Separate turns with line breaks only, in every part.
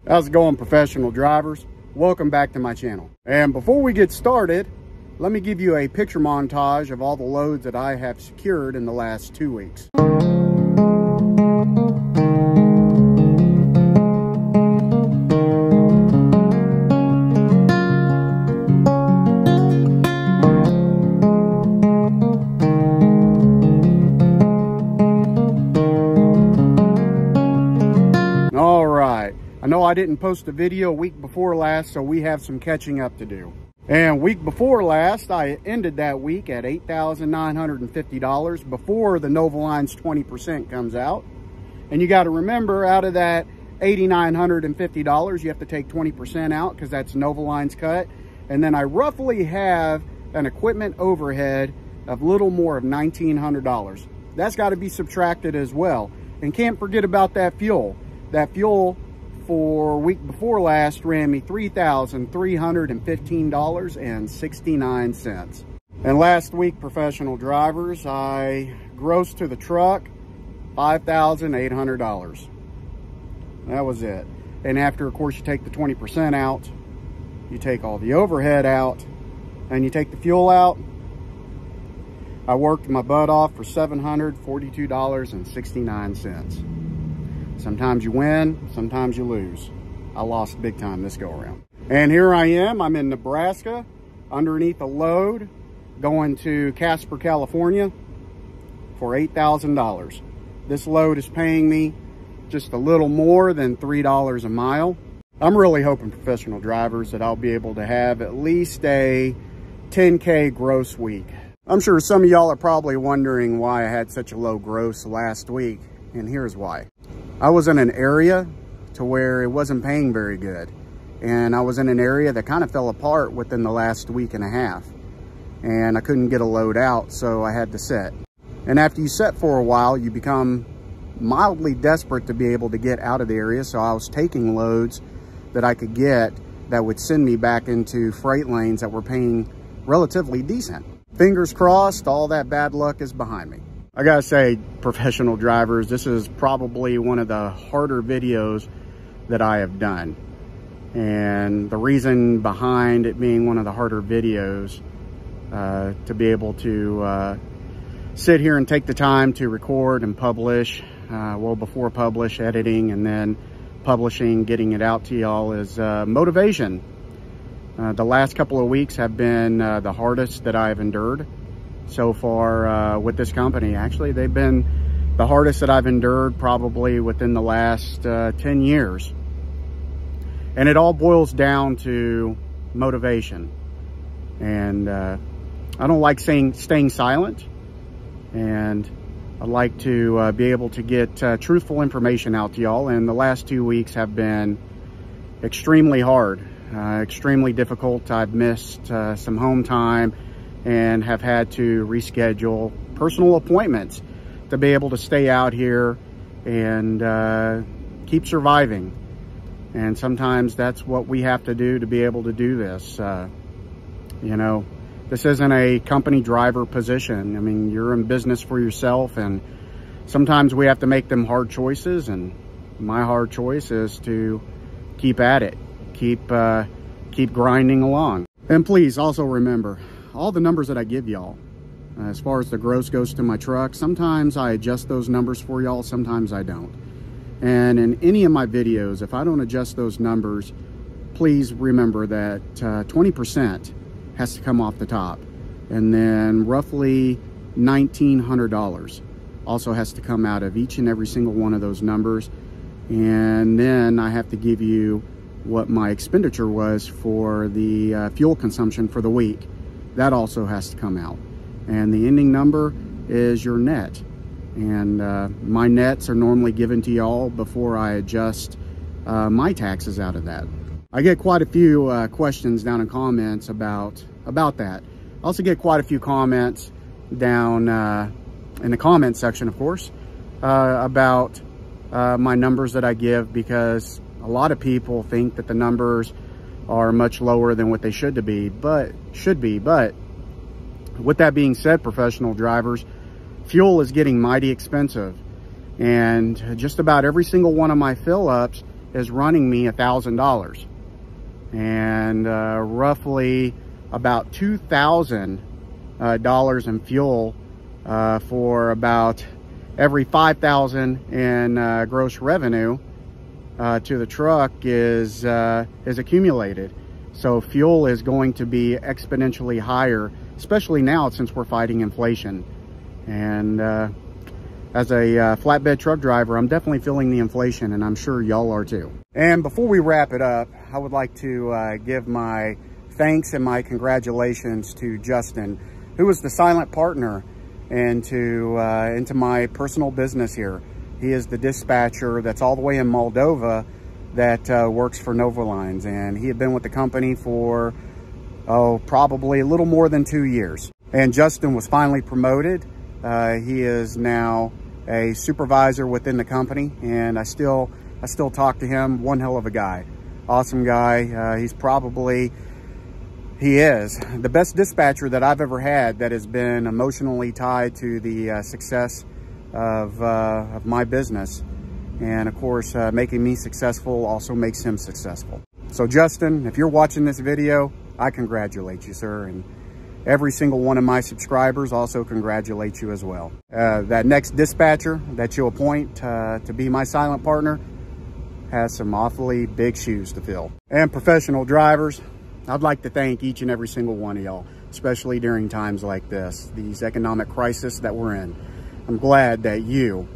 How's it going, professional drivers? Welcome back to my channel. And before we get started, let me give you a picture montage of all the loads that I have secured in the last 2 weeks. All right, I know I didn't post a video week before last, so we have some catching up to do. And week before last, I ended that week at $8,950 before the Novaline's 20% comes out. And you got to remember, out of that $8,950, you have to take 20% out because that's Novaline's cut. And then I roughly have an equipment overhead of little more of $1,900. That's got to be subtracted as well. And can't forget about that fuel. That fuel for week before last ran me $3,315.69. And last week, professional drivers, I grossed to the truck $5,800. That was it. And after, of course, you take the 20% out, you take all the overhead out, and you take the fuel out, I worked my butt off for $742.69. Sometimes you win, sometimes you lose. I lost big time this go around. And here I am, I'm in Nebraska, underneath a load, going to Casper, California for $8,000. This load is paying me just a little more than $3 a mile. I'm really hoping, professional drivers, that I'll be able to have at least a 10K gross week. I'm sure some of y'all are probably wondering why I had such a low gross last week, and here's why. I was in an area to where it wasn't paying very good. And I was in an area that kind of fell apart within the last week and a half. And I couldn't get a load out, so I had to sit. And after you sit for a while, you become mildly desperate to be able to get out of the area. So I was taking loads that I could get that would send me back into freight lanes that were paying relatively decent. Fingers crossed, all that bad luck is behind me. I gotta say, professional drivers, this is probably one of the harder videos that I have done. And the reason behind it being one of the harder videos, to be able to sit here and take the time to record and publish, well, before publish, editing, and then publishing, getting it out to y'all, is motivation. The last couple of weeks have been the hardest that I've endured so far with this company. Actually, they've been the hardest that I've endured probably within the last 10 years. And it all boils down to motivation. And I don't like staying silent. And I'd like to be able to get truthful information out to y'all. And the last 2 weeks have been extremely hard, extremely difficult. I've missed some home time and have had to reschedule personal appointments to be able to stay out here and keep surviving. And sometimes that's what we have to do to be able to do this. You know, this isn't a company driver position. I mean, you're in business for yourself, and sometimes we have to make them hard choices, and my hard choice is to keep at it, keep grinding along. And please also remember, all the numbers that I give y'all, as far as the gross goes to my truck, sometimes I adjust those numbers for y'all, sometimes I don't. And in any of my videos, if I don't adjust those numbers, please remember that 20% has to come off the top. And then roughly $1,900 also has to come out of each and every single one of those numbers. And then I have to give you what my expenditure was for the fuel consumption for the week. That also has to come out. And the ending number is your net. And my nets are normally given to y'all before I adjust my taxes out of that. I get quite a few questions down in comments about that. I also get quite a few comments down in the comment section, of course, about my numbers that I give, because a lot of people think that the numbers are much lower than what they should be. But with that being said, professional drivers, fuel is getting mighty expensive. And just about every single one of my fill ups is running me $1,000, and roughly about $2,000 in fuel for about every $5,000 in gross revenue to the truck is accumulated. So fuel is going to be exponentially higher, especially now since we're fighting inflation. And as a flatbed truck driver, I'm definitely feeling the inflation, and I'm sure y'all are too. And before we wrap it up, I would like to give my thanks and my congratulations to Justin, who was the silent partner into my personal business here. He is the dispatcher that's all the way in Moldova that works for Nova Lines, and he had been with the company for probably a little more than 2 years. And Justin was finally promoted. He is now a supervisor within the company, and I still talk to him. One hell of a guy, awesome guy. He is the best dispatcher that I've ever had that has been emotionally tied to the success of my business. And of course, making me successful also makes him successful. So Justin, if you're watching this video, I congratulate you, sir. And every single one of my subscribers also congratulate you as well. That next dispatcher that you appoint to be my silent partner has some awfully big shoes to fill. And professional drivers, I'd like to thank each and every single one of y'all, especially during times like this, these economic crisis that we're in. I'm glad that you,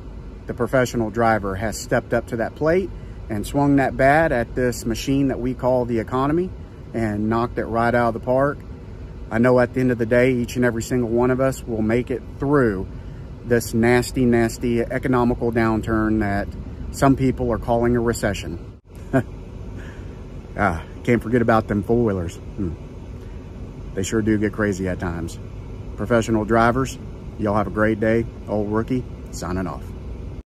the professional driver, has stepped up to that plate and swung that bat at this machine that we call the economy and knocked it right out of the park. I know at the end of the day, each and every single one of us will make it through this nasty, nasty economical downturn that some people are calling a recession. Can't forget about them four-wheelers. They sure do get crazy at times. Professional drivers, y'all have a great day. Old Rookie, signing off.